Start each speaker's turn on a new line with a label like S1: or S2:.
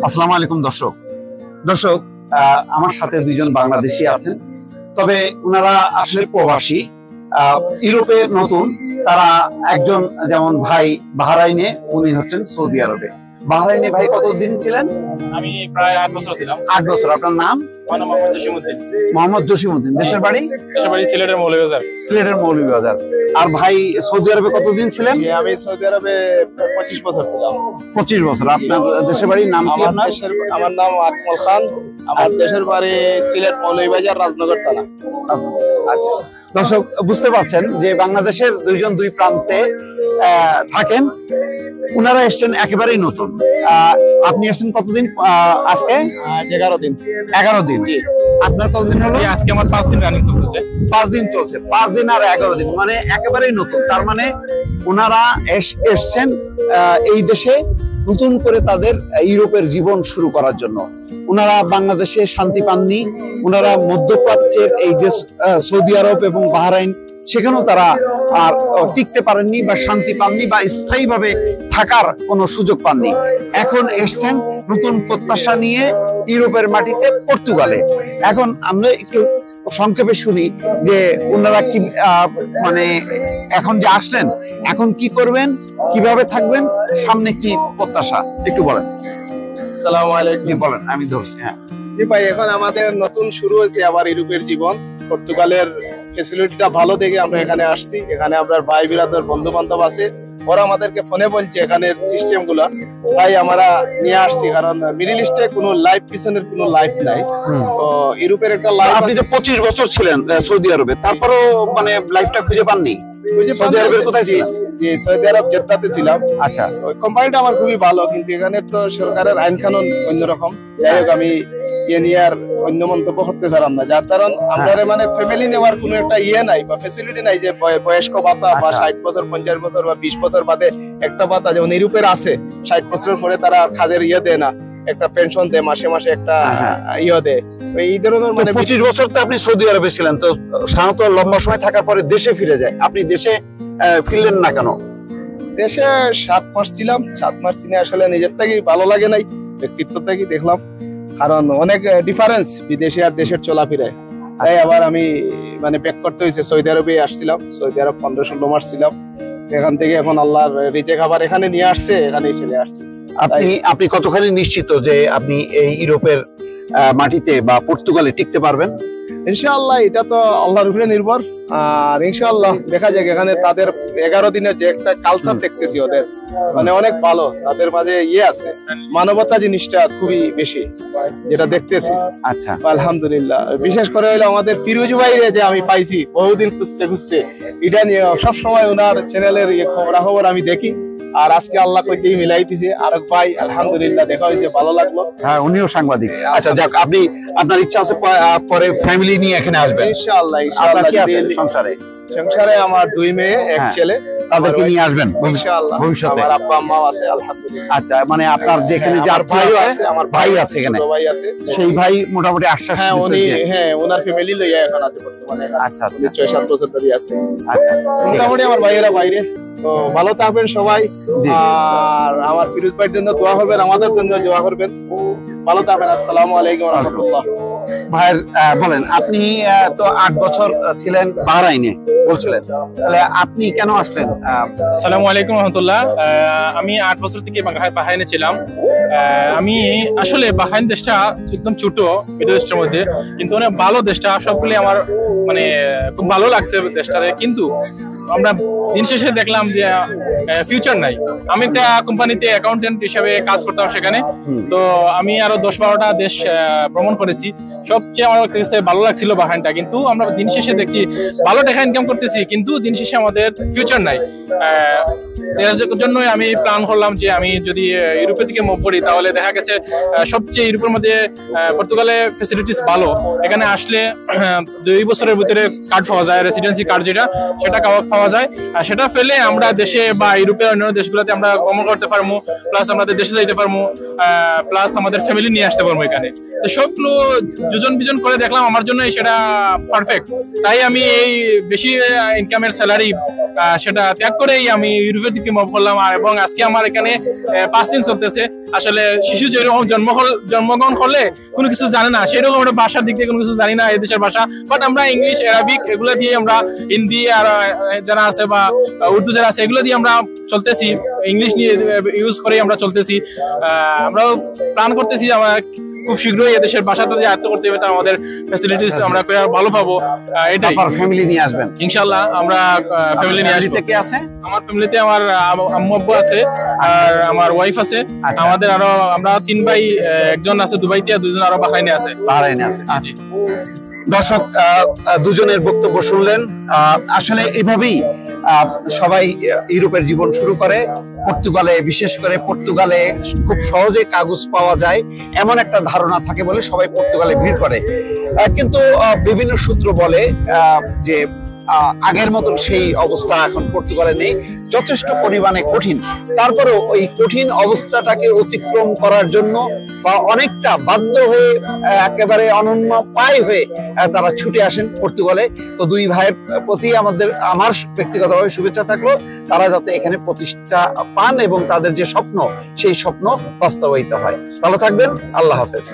S1: আসসালামু আলাইকুম দর্শক আমার সাথে দুইজন বাংলাদেশি আছেন, তবে ওনারা আসলে প্রবাসী, ইউরোপে নতুন। তারা একজন যেমন ভাই বাহরাইনে, উনি হচ্ছেন সৌদি আরবে। বাহরাইনে ভাই কতদিন ছিলেন?
S2: আমি প্রায় 8 বছর ছিলাম।
S1: 8 বছর। আপনার নাম? মোহাম্মদ জসিমউদ্দিন। দেশের বাড়ি?
S2: সিলেটের মৌলভীবাজার।
S1: সিলেটের মৌলভীবাজার। আর ভাই সৌদি আরবে কতদিন ছিলেন?
S2: আমি সৌদি আরবে 25 বছর ছিলাম।
S1: 25 বছর। আপনার দেশের বাড়ির নাম কি?
S2: আমার নাম আকমল খান। আমার দেশের বাড়ি সিলেট মৌলভীবাজার, রাজনগর থানা।
S1: আচ্ছা দর্শক, বুঝতে পারছেন যে বাংলাদেশের দুইজন দুই প্রান্তে থাকেন। উনারা এসছেন একেবারেই নতুন। আপনি এসছেন কতদিন? আজকে
S2: 11 দিন।
S1: 11 দিন। আপনার কতদিন হলো?
S2: আজকে আমার 5 দিন রানিং চলতেছে।
S1: 5 দিন চলছে। 5 দিন আর 11 দিন, মানে একেবারেই নতুন। তার মানে ওনারা এসছেন এই দেশে নতুন করে তাদের ইউরোপের জীবন শুরু করার জন্য। ওনারা বাংলাদেশে শান্তি পাননি, ওনারা মধ্যপ্রাচ্যের এই যে সৌদি আরব এবং বাহরাইন, সেখানেও তারা আর টিকতে পারেননি বা শান্তি পাননি বা স্থায়ীভাবে থাকার কোনো সুযোগ পাননি। এখন এসছেন নতুন প্রত্যাশা নিয়ে ইউরোপের মাটিতে, পর্তুগালে। এখন আমরা একটু সংক্ষেপে শুনি যে ওনারা কি মানে এখন যে আসলেন, এখন কি করবেন, কিভাবে থাকবেন, সামনে কি প্রত্যাশা একটু বলেন।
S2: আসসালামু আলাইকুম।
S1: বলেন, আমি ধরছি। হ্যাঁ
S2: জি ভাই, এখন আমাদের নতুন শুরু হয়েছে আবার ইউরোপের জীবন। পর্তুগালের ফ্যাসিলিটিটা ভালো দেখে আমরা এখানে আসছি। এখানে আপনার ভাই বিরাদার বন্ধু বান্ধব আছে, ওরা আমাদেরকে ফোনে বলছে এখানের সিস্টেম গুলা ভাই আমরা নিয়ে আসছি, কারণ মিডল ইস্টে কোনো লাইফ, পিছনের কোনো লাইফ নাই। তো ইউরোপের একটা লাইফ।
S1: আপনি যে 25 বছর ছিলেন সৌদি আরবে, তারপরেও মানে লাইফটা খুঁজে পাননি? সৌদি আরবের কোথায় ছিলেন?
S2: সৌদি আরব জেদ্দাতে ছিলাম।
S1: আচ্ছা,
S2: ওই কোম্পানিটা আমার খুবই ভালো, কিন্তু এখানে তো সরকারের আইন কানুন অন্যরকম। যাই হোক, আমি নিয়ে আর অন্য মন্তব্য করতে চালাম না, যার কারণ আমরা মানে ফ্যামিলি নেওয়ার কোনো একটা নাই বা ফ্যাসিলিটি নাই, যে বয়স্ক ভাতা বা 60 বছর 50 বছর বা 20 বছর বাদে একটা ভাতা, যেমন ইউরোপের আছে 60 বছরের পরে তারা কাজের দেয় না, একটা পেনশন দেয়, মাসে মাসে একটা দেয়। এই ধরনের মানে
S1: 25 বছর তো আপনি সৌদি আরবে ছিলেন, তো সাধারণত লম্বা সময় থাকার পরে দেশে ফিরে যায়। আপনি দেশে ফিরলেন না কেন?
S2: দেশে 7 মাস ছিলাম। 7 মাস চিনে আসলে নিজের থেকেই ভালো লাগে নাই, ব্যক্তিত্ব থেকেই দেখলাম, কারণ অনেক ডিফারেন্স বিদেশে আর দেশের চলাফেরায়। তাই আবার আমি মানে প্যাক করতে হয়েছে। সৌদি আরবে আসছিলাম, সৌদি আরব 15-16 মাস ছিলাম। এখান থেকে এখন আল্লাহর রিজেক আবার এখানে নিয়ে আসছে, এখানেই চলে আসছি।
S1: আপনি কতখানি নিশ্চিত যে আপনি এই ইউরোপের মাটিতে বা পর্তুগালে টিকতে পারবেন?
S2: ইনশাআল্লাহ, এটা তো আল্লাহর উপরে নির্ভর। আর ইনশাআল্লাহ দেখা যাক। এখানে তাদের 11 দিনের যে একটা কালচার দেখতেছি, ওদের মানে অনেক ভালো। তাদের মাঝে আছে, মানবতা জিনিসটা খুবই বেশি, যেটা দেখতেছি।
S1: আচ্ছা,
S2: আলহামদুলিল্লাহ। বিশেষ করে হইলো আমাদের ফিরোজ ভাইরে যে আমি পাইছি বহুদিন খুঁজতে খুঁজতে, এটা নিয়ে সবসময় ওনার চ্যানেলের খবরাখবর আমি দেখি। আর আজকে আল্লাহ কইতেই মিলাই দিছে আরেক ভাই, আলহামদুলিল্লাহ দেখা হয়েছে, ভালো লাগলো।
S1: হ্যাঁ, উনিও সাংবাদিক। আচ্ছা যাক, আপনি আপনার ইচ্ছা আছে পরে ফ্যামিলি নিয়ে এখানে আসবেন?
S2: ইনশাআল্লাহ।
S1: কি আছে সংসারে?
S2: আমার 2 মেয়ে, 1 ছেলে।
S1: তাদেরকে নিয়ে আসবেন
S2: ইনশাআল্লাহ।
S1: ভবিষ্যতে?
S2: আমার আব্বা আম্মাও আছে, আলহামদুলিল্লাহ।
S1: আচ্ছা, মানে আপনার যেখানে যার ভাই আছে, আমার ভাই আছে এখানে,
S2: ভাই আছে, সেই
S1: ভাই মোটামুটি আশ্বাস দিয়েছে।
S2: ওনার ফ্যামিলি লইয়া এখন আছে বর্তমানে।
S1: আচ্ছা,
S2: 6-7 বছর ধরে আছে।
S1: আচ্ছা,
S2: মোটামুটি আমার ভাইয়েরা বাইরে। তো ভালো থাকবেন সবাই, আর আমার ফিরোজ ভাইয়ের জন্য দোয়া করবেন, আমাদের জন্য দোয়া করবেন। ভালো থাকবেন। আসসালামু আলাইকুম ওয়া রাহমাতুল্লাহ।
S1: ভাইয়ের বলেন, আপনি তো 8 বছর ছিলেন বাহরাইনে বলছিলেন, তাহলে আপনি কেন আসলেন?
S3: আসসালামু আলাইকুম রহমতুল্লাহ। আমি 8 বছর থেকে বাহরাইনে ছিলাম। আমি আসলে বাহরাইন দেশটা একদম ছোট মিডল ইস্টের মধ্যে, কিন্তু অনেক ভালো দেশটা। সবগুলি আমার মানে খুব ভালো লাগছে দেশটাতে, কিন্তু আমরা দিন শেষে দেখলাম যে ফিউচার নাই। আমি একটা কোম্পানিতে অ্যাকাউন্টেন্ট হিসেবে কাজ করতাম সেখানে। তো আমি আরো 10-12টা দেশ ভ্রমণ করেছি। সবচেয়ে আমার কাছে ভালো লাগছিল বাহরাইনটা, কিন্তু আমরা দিন শেষে দেখছি ভালো টাকা ইনকাম করতেছি, কিন্তু দিন শেষে আমাদের ফিউচার নাই। এর জন্যই আমি প্ল্যান করলাম যে আমি যদি ইউরোপের দিকে মুভ করি, তাহলে দেখা গেছে সবচেয়ে ইউরোপের মধ্যে পর্তুগালে ফ্যাসিলিটিস ভালো। এখানে আসলে 2 বছরের ভিতরে কার্ড পাওয়া যায়, রেসিডেন্সি কার্ড যেটা, সেটা পাওয়া যায়। সেটা ফেলে আমরা দেশে বা ইউরোপের অন্যান্য দেশগুলোতে আমরা ভ্রমণ করতে পারবো, প্লাস আমাদের দেশে যাইতে পারবো, প্লাস আমাদের ফ্যামিলি নিয়ে আসতে পারবো এখানে। তো সবগুলো যোজন বিজন করে দেখলাম আমার জন্য সেটা পারফেক্ট। তাই আমি এই বেশি ইনকামের স্যালারি সেটা ত্যাগ করেই আমি ইউরোপের দিকে মুভ করলাম। এবং আজকে আমার এখানে 5 দিন চলতেছে। আসলে শিশু যেরকম জন্মগ্রহণ করলে কোনো কিছু জানে না, সেরকম আমরা ভাষার দিক থেকে কোনো কিছু জানি না, এই দেশের ভাষা। বাট আমরা ইংলিশ, অ্যারাবিক এগুলো দিয়ে আমরা, হিন্দি আর যারা আছে বা উর্দু যারা আছে এগুলো দিয়ে আমরা চলতেছি, ইংলিশ নিয়ে ইউজ করে আমরা চলতেছি। আমরাও প্ল্যান করতেছি আমরা খুব শীঘ্রই এদেশের ভাষাটা যে আয়ত্ত করতে হবে, আমাদের ফ্যাসিলিটিস আমরা ভালো পাবো। এটাই
S1: ফ্যামিলি নিয়ে আসবেন
S3: ইনশাআল্লাহ। আমরা ফ্যামিলি নিয়ে আসবো।
S1: কে আছে?
S3: আমার ফ্যামিলিতে আমার আম্মু আব্বু আছে আর আমার ওয়াইফ আছে। আমাদের আরো আমরা 3 ভাই, একজন আছে দুবাইতে আর 2জন আরো বাহারাইনে আছে। জি।
S1: দর্শক, দুজনের বক্তব্য শুনলেন। আসলে এভাবেই সবাই ইউরোপের জীবন শুরু করে। পর্তুগালে, বিশেষ করে পর্তুগালে খুব সহজে কাগজ পাওয়া যায় এমন একটা ধারণা থাকে বলে সবাই পর্তুগালে ভিড় করে। কিন্তু বিভিন্ন সূত্র বলে যে আগের মতন সেই অবস্থা এখন পর্তুগালে নেই, যথেষ্ট পরিমাণে কঠিন। তারপরেও ওই কঠিন অবস্থাটাকে অতিক্রম করার জন্য বা অনেকটা বাধ্য হয়ে একেবারে অনন্য পায় হয়ে তারা ছুটে আসেন পর্তুগালে। তো দুই ভাইয়ের প্রতি আমার ব্যক্তিগতভাবে শুভেচ্ছা থাকলো, তারা যাতে এখানে প্রতিষ্ঠা পান এবং তাদের যে স্বপ্ন সেই স্বপ্ন বাস্তবায়িত হয়। ভালো থাকবেন, আল্লাহ হাফেজ।